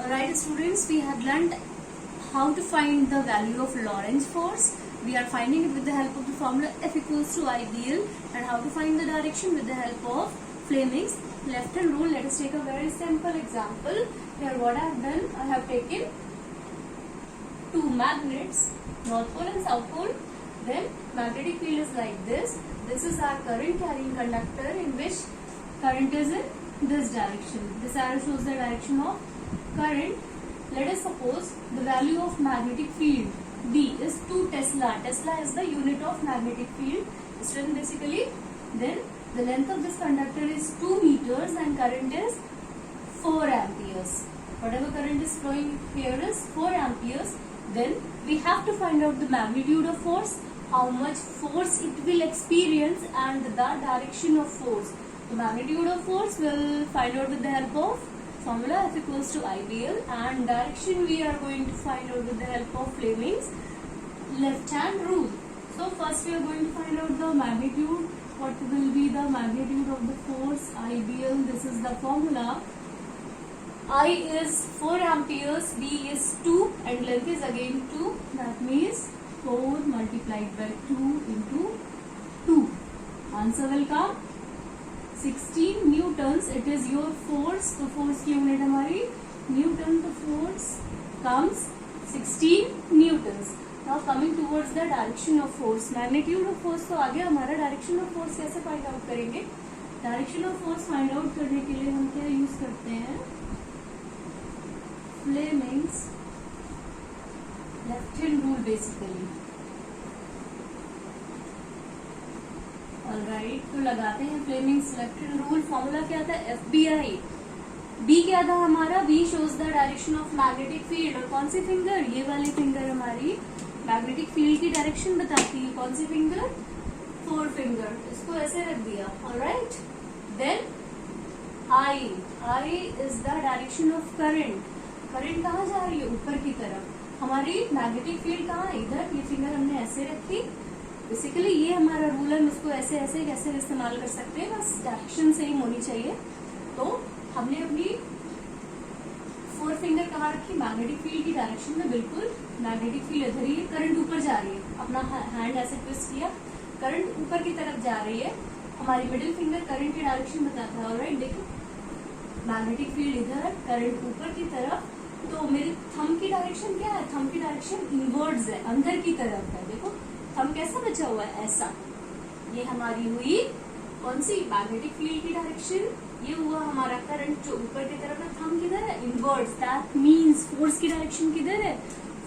Alright students, we have learnt how to find the value of Lorentz force. We are finding it with the help of the formula F equals to IBL, and how to find the direction with the help of Fleming's left hand rule. Let us take a very simple example. Here what I have done, I have taken two magnets, North Pole and South Pole. Then magnetic field is like this. This is our current carrying conductor in which current is in this direction. This arrow shows the direction of current. Let us suppose the value of magnetic field B is 2 Tesla. Tesla is the unit of magnetic field. Strength basically. Then the length of this conductor is 2 meters and current is 4 amperes. Whatever current is flowing here is 4 amperes. Then we have to find out the magnitude of force, how much force it will experience, and the direction of force. The magnitude of force will find out with the help of formula F equals to IBL, and direction we are going to find out with the help of Fleming's left hand rule. So first we are going to find out the magnitude. What will be the magnitude of the force IBL? This is the formula. I is 4 amperes, B is 2 and length is again 2. That means 4 multiplied by 2 into 2. Answer will come 16 newtons. It is your force. तो force की unit हमारी newton. तो force comes 16 newtons. Now coming towards the direction of force. Magnitude of force तो आगे हमारा direction of force कैसे find out करेंगे? Direction of force find out करने के लिए हम क्या use करते हैं? Fleming's left hand rule basically. Alright, तो लगाते हैं Fleming's left hand rule. Formula क्या था? FBI. B क्या था हमारा? B shows the direction of magnetic field. और कौन सी फिंगर? ये वाली फिंगर हमारी मैग्नेटिक फील्ड की डायरेक्शन बताती है. कौन सी फिंगर? 4 फिंगर. इसको ऐसे रख दिया. Alright. Then I is the direction of current. Current कहाँ जा रही है? ऊपर की तरफ. हमारी मैग्नेटिक फील्ड कहाँ है? इधर. ये फिंगर हमने ऐसे रखी. बेसिकली ये हमारा रूल है. हम इसको ऐसे ऐसे कैसे इस्तेमाल कर सकते हैं? बस डायरेक्शन सेम होनी चाहिए. तो हमने अपनी 4 फिंगर कहाँ रखी? मैग्नेटिक फील्ड की डायरेक्शन में. बिल्कुल मैग्नेटिक फील्ड इधर ही है. करंट ऊपर जा रही है. अपना हैंड ऐसे ट्विस्ट किया. करंट ऊपर की तरफ जा रही है. हमारी मिडिल फिंगर करंट की डायरेक्शन बताता है. ऑलराइट, देखो मैग्नेटिक फील्ड इधर, करंट ऊपर की तरफ. तो मेरे थंब की डायरेक्शन क्या है? थंब की डायरेक्शन इनवर्ड्स है, अंदर की तरफ है. देखो थंब कैसा बचा हुआ है? ऐसा. ये हमारी हुई कौन सी? मैग्नेटिक फील्ड की डायरेक्शन. ये हुआ हमारा करंट जो ऊपर की तरफ है. थंब किधर है? इनवर्ड्स. दैट मीन्स फोर्स की डायरेक्शन किधर है?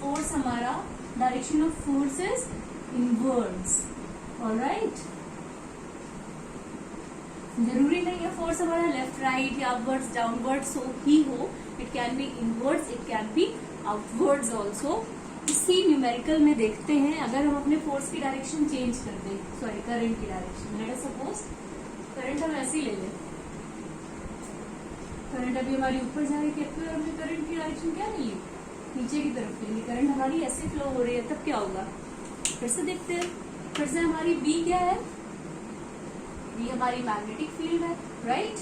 फोर्स हमारा direction of force is inwards. Alright, जरूरी नहीं है फोर्स हमारा लेफ्ट राइट या अपवर्ड्स डाउनवर्ड्स ही हो. It can be inwards, it can be outwards also. इसी न्यूमेरिकल में देखते हैं. अगर हम अपने फोर्स की डायरेक्शन चेंज कर दें, सॉरी करंट की direction. Let us suppose current हम ऐसे ही ले लें. करंट अभी हमारी ऊपर जा रही है. फिर हमने करंट की डायरेक्शन क्या ले ली? नीचे की तरफ ले ली. करंट हमारी ऐसे फ्लो हो रही है. तब क्या होगा? फिर से देखते हैं. फिर से हमारी बी क्या है? बी हमारी मैग्नेटिक फील्ड है. राइट.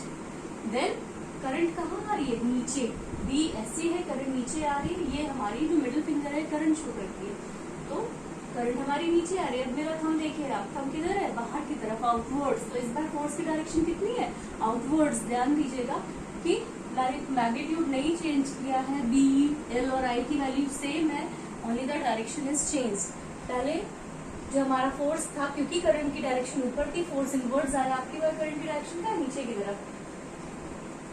देन करंट कहाँ आ रही है? नीचे. बी ऐसे है, करंट नीचे आ रही है. ये हमारी जो मिडिल फिंगर है करंट शो करती है. तो करंट हमारी नीचे आ रही है. अब मेरा थंब देखिए आप. थंब किधर है? बाहर की तरफ, आउटवर्ड्स. तो इस बार फोर्स की डायरेक्शन कितनी है? आउटवर्ड्स. ध्यान दीजिएगा कि मैग्नीट्यूड नहीं चेंज किया है. बी, एल और आई की वैल्यू सेम है. Only the direction is change. पहले जो हमारा फोर्स था, क्योंकि करंट की डायरेक्शन ऊपर थी, फोर्स इनवर्ड्स आया. आपकी बार करंट की डायरेक्शन क्या? नीचे की तरफ.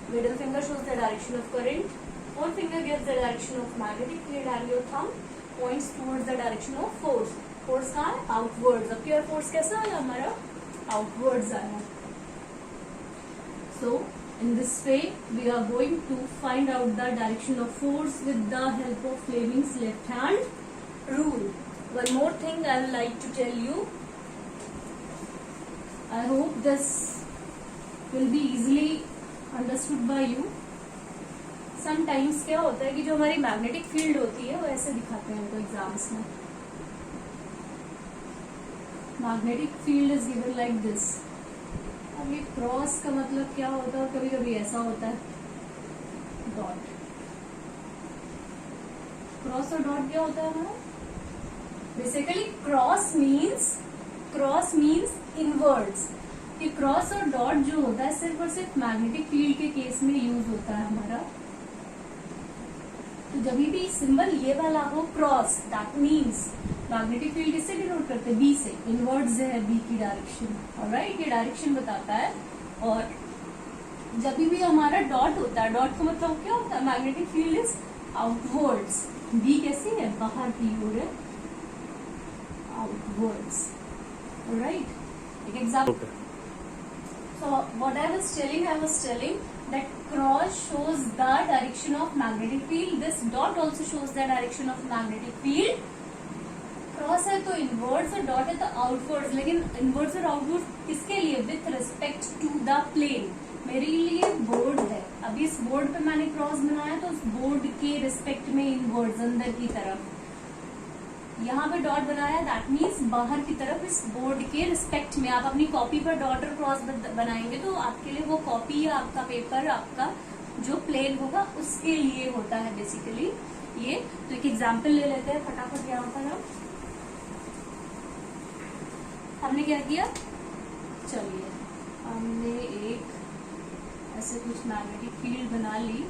Middle finger shows the direction of current. Fourth finger gives the direction of magnetic field, and your thumb points towards the direction of force. Force कहाँ है? Outwards. अब pure force कैसा आया हमारा? Outwards आया. So in this way we are going to find out the direction of force with the help of Fleming's left hand rule. One more thing I would like to tell you. I hope this will be easily understood by you. Sometimes क्या होता है कि जो हमारी magnetic field होती है वो ऐसे दिखाते हैं हमको एग्जाम्स में. Magnetic field is given like this. अब ये क्रॉस का मतलब क्या होता है? कभी कभी ऐसा होता है डॉट. क्रॉस और डॉट क्या होता है हमारा? Basically cross means inwards. कि क्रॉस और डॉट जो होता है सिर्फ और सिर्फ मैग्नेटिक फील्ड के केस में यूज होता है हमारा। तो जब भी सिंबल ये वाला हो cross, that means magnetic field किससे डिनोट करते हैं? बी से। इनवर्ड्स है बी की डायरेक्शन, ऑलराइट, ये डायरेक्शन बताता है। और जब भी हमारा डॉट होता है, डॉट का मतलब क्या होता है? Magnetic field is outwards. B कैसी है? बाहर की ओर है, आउटवर्ड्स, ऑलराइट। एक example, so what I was telling that cross shows the direction of magnetic field, this dot also shows the direction of magnetic field। Cross है तो inwards और डॉट है तो आउटवर्ड्स, लेकिन इनवर्ड्स और आउटवर्ड्स किसके लिए? With respect to the plane. मेरे लिए बोर्ड है, अभी इस बोर्ड पे मैंने क्रॉस बनाया तो उस बोर्ड के रिस्पेक्ट में इनवर्ड्स अंदर की तरफ। यहाँ पे डॉट बनाया, दैट मीन्स बाहर की तरफ इस बोर्ड के रिस्पेक्ट में। आप अपनी कॉपी पर डॉट और क्रॉस बनाएंगे तो आपके लिए वो कॉपी या आपका पेपर, आपका जो प्लेन होगा उसके लिए होता है बेसिकली ये। तो एक एग्जाम्पल ले लेते हैं फटाफट। यहाँ पर हमने क्या किया? चलिए हमने एक ऐसे कुछ मैग्नेटिक फील्ड बना ली,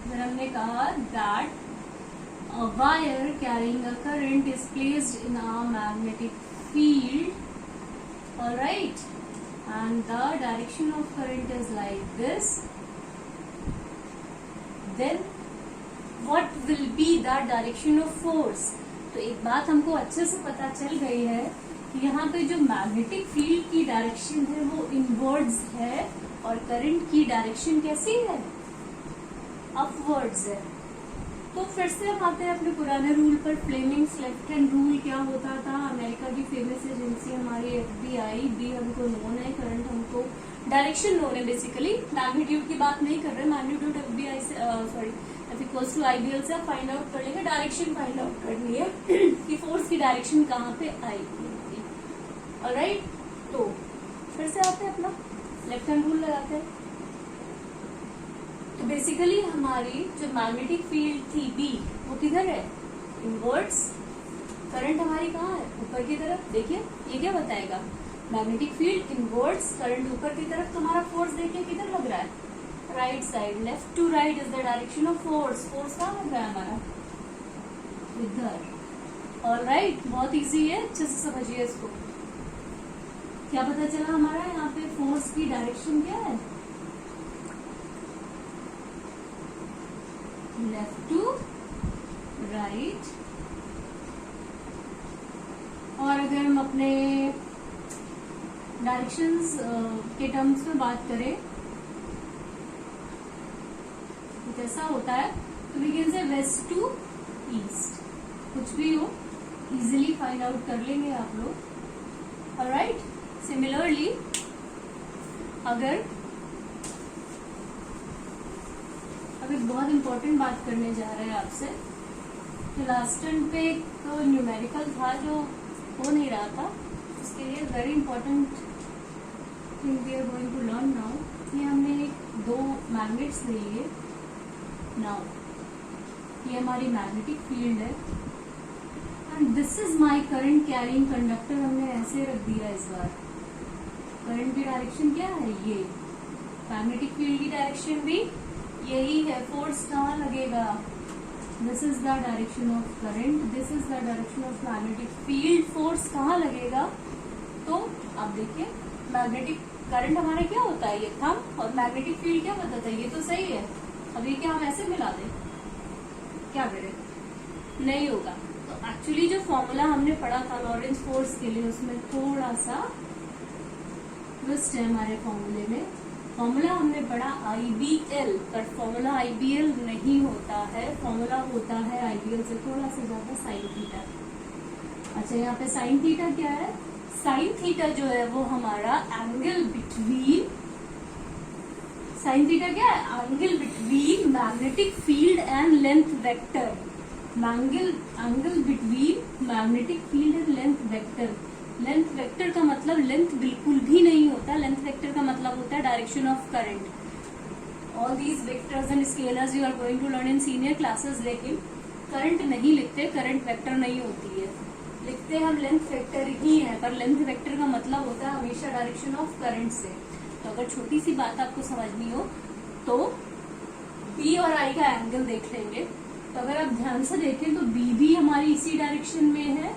फिर हमने कहा that a wire carrying a current is placed in a magnetic field, all right, and the direction of current is like this. Then what will be the direction of force? तो एक बात हमको अच्छे से पता चल गई है कि यहाँ पे जो मैग्नेटिक फील्ड की डायरेक्शन है वो इनवर्ड्स है और करंट की डायरेक्शन कैसी है? अपवर्ड्स है। तो फिर से हम आते हैं अपने पुराने रूल पर, फ्लेमिंग्स लेफ्ट हैंड रूल। क्या होता था? अमेरिका की फेमस एजेंसी हमारी FBI, बी हमको नोन है, करंट हमको, डायरेक्शन नोन है बेसिकली, मैग्नीट्यूड की बात नहीं कर रहे। मैग्नीट्यूड FBI से सॉरी F = IBL से फाइंड आउट कर लेंगे, डायरेक्शन फाइंड आउट करनी है कि फोर्स की डायरेक्शन कहाँ पे आएगी, ऑलराइट। तो फिर से आते हैं अपना लेफ्ट हैंड रूल लगाते हैं। तो बेसिकली हमारी जो मैग्नेटिक फील्ड थी बी, वो किधर है? इनवर्ड्स। करंट हमारी कहाँ है? ऊपर की तरफ। देखिए ये क्या बताएगा? मैग्नेटिक फील्ड इनवर्ड्स, करंट ऊपर की तरफ। तुम्हारा फोर्स देखिए किधर लग रहा है? Right side. Left to right is the direction of force. Force कहाँ लग रहा है हमारा? इधर, ऑलराइट। बहुत इजी है, अच्छे से समझिए इसको। क्या पता चला हमारा? यहाँ पे फोर्स की डायरेक्शन क्या है? Left to right. और अगर हम अपने डायरेक्शंस के टर्म्स में बात करें तो कैसा होता है? तो we can say west to east, कुछ भी हो इजीली फाइंड आउट कर लेंगे आप लोग, ऑलराइट। सिमिलरली अगर अब एक बहुत इंपॉर्टेंट बात करने जा रहे हैं आपसे, तो लास्ट टर्म पे एक तो न्यूमेरिकल था जो हो नहीं रहा था, उसके लिए very important thing we are going to learn now. ये हमने दो मैग्नेट्स ले लिए। नाउ ये हमारी मैग्नेटिक फील्ड है and this is my current carrying conductor. हमने ऐसे रख दिया इस बार। करंट की डायरेक्शन क्या है? ये। मैग्नेटिक फील्ड की डायरेक्शन भी यही है। फोर्स कहाँ लगेगा? This is the direction of current, this is the direction of magnetic field. Force कहाँ लगेगा? तो आप देखिए, मैग्नेटिक करंट हमारा क्या होता है? ये थंब। और मैग्नेटिक फील्ड क्या बताता है? ये तो सही है। अब ये क्या हम ऐसे मिला दें? क्या करें? नहीं होगा। तो एक्चुअली जो फॉर्मूला हमने पढ़ा था लॉरेंस फोर्स के लिए, उसमें थोड़ा सा ट्विस्ट है हमारे फॉर्मूले में। फॉर्मूला हमने पढ़ा IBL, पर फॉर्मूला IBL नहीं होता है। फॉर्मूला होता है IBL से थोड़ा सा ज्यादा साइन थीटा। अच्छा, यहाँ पे साइन थीटा क्या है? साइन थीटा जो है वो हमारा एंगल बिटवीन, साइन थीटा क्या है? Angle between magnetic field and length vector. Angle between magnetic field and length vector. Length vector का मतलब लेंथ बिल्कुल भी नहीं होता। लेंथ वेक्टर का मतलब होता है direction of current. All these vectors and scalars you are going to learn in senior classes, लेकिन करंट नहीं लिखते, करंट वेक्टर नहीं होती है, लिखते हम लेंथ वेक्टर ही है, पर लेंथ वेक्टर का मतलब होता है हमेशा डायरेक्शन ऑफ करंट से। तो अगर छोटी सी बात आपको समझनी हो तो बी और आई का एंगल देख लेंगे। तो अगर आप ध्यान से देखें तो बी भी हमारी इसी डायरेक्शन में है,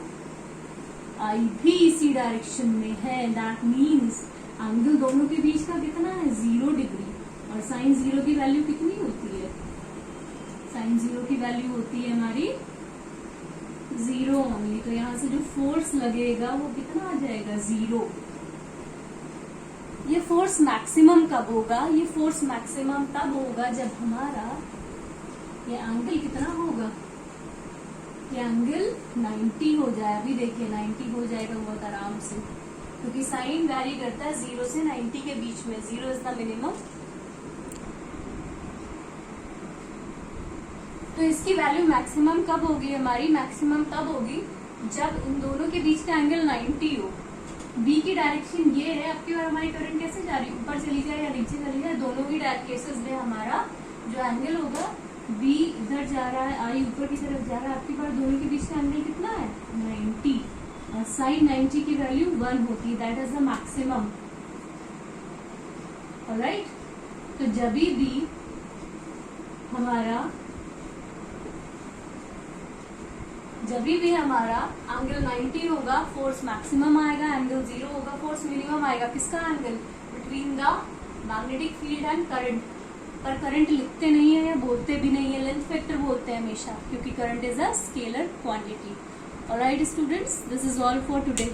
आई भी इसी डायरेक्शन में है, दैट मीन्स एंगल दोनों के बीच का कितना है 0 डिग्री। और साइन 0 की वैल्यू कितनी होती है, साइन 0 की वैल्यू होती है हमारी 0 ओनली। तो यहां से जो फोर्स लगेगा वो कितना आ जाएगा 0। ये फोर्स मैक्सिमम कब होगा, ये फोर्स मैक्सिमम तब होगा जब हमारा ये एंगल कितना होगा, ये एंगल 90 हो जाए। अभी देखिए 90 हो जाएगा बहुत आराम से, क्योंकि साइन वैरी करता है 0 से 90 के बीच में, 0 इज द मिनिमम। तो इसकी वैल्यू मैक्सिमम कब होगी, हमारी मैक्सिमम तब होगी जब इन दोनों के बीच का एंगल 90 हो। बी की डायरेक्शन ये है, आपकी बार हमारी करंट कैसे जा रही है, ऊपर चली जाए या नीचे चली जाए, दोनों ही केसेस में हमारा जो एंगल होगा बी इधर जा रहा है, आई ऊपर की तरफ जा रहा है, आपकी बार दोनों के बीच का एंगल कितना है 90, और साइन 90 की वैल्यू 1 होती है, that is the maximum. Alright, तो जब भी हमारा एंगल 90 होगा फोर्स मैक्सिमम आएगा, एंगल 0 होगा फोर्स मिनिमम आएगा। किसका angle, between the magnetic field and current. पर करंट लिखते नहीं है या बोलते भी नहीं है, लेंथ वेक्टर बोलते हैं हमेशा, क्योंकि current is a scalar quantity. Alright students, this is all for today.